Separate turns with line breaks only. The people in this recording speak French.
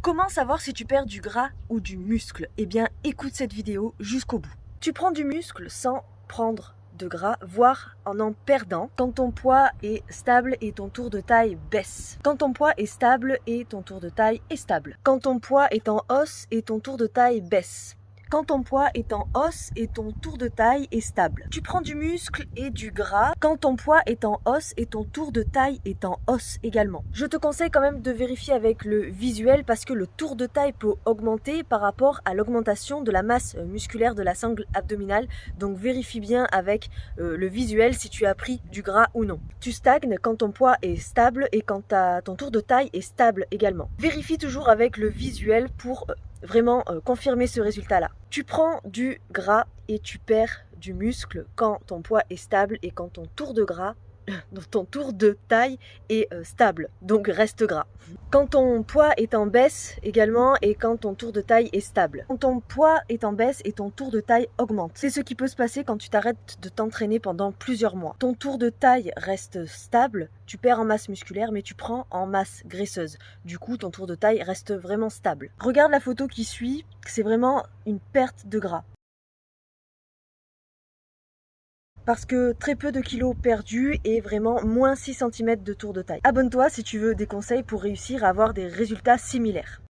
Comment savoir si tu perds du gras ou du muscle? Eh bien, écoute cette vidéo jusqu'au bout. Tu prends du muscle sans prendre de gras, voire en perdant, quand ton poids est stable et ton tour de taille baisse. Quand ton poids est stable et ton tour de taille est stable. Quand ton poids est en hausse et ton tour de taille baisse. Quand ton poids est en hausse et ton tour de taille est stable. Tu prends du muscle et du gras quand ton poids est en hausse et ton tour de taille est en hausse également. Je te conseille quand même de vérifier avec le visuel parce que le tour de taille peut augmenter par rapport à l'augmentation de la masse musculaire de la sangle abdominale. Donc vérifie bien avec le visuel si tu as pris du gras ou non. Tu stagnes quand ton poids est stable et quand ton tour de taille est stable également. Vérifie toujours avec le visuel pour vraiment confirmer ce résultat-là. Tu prends du gras et tu perds du muscle quand ton poids est stable et quand ton tour de taille est stable, donc reste gras. Quand ton poids est en baisse également et quand ton tour de taille est stable. Quand ton poids est en baisse et ton tour de taille augmente. C'est ce qui peut se passer quand tu t'arrêtes de t'entraîner pendant plusieurs mois. Ton tour de taille reste stable, tu perds en masse musculaire mais tu prends en masse graisseuse. Du coup, ton tour de taille reste vraiment stable. Regarde la photo qui suit, c'est vraiment une perte de gras. Parce que très peu de kilos perdus et vraiment moins 6 cm de tour de taille. Abonne-toi si tu veux des conseils pour réussir à avoir des résultats similaires.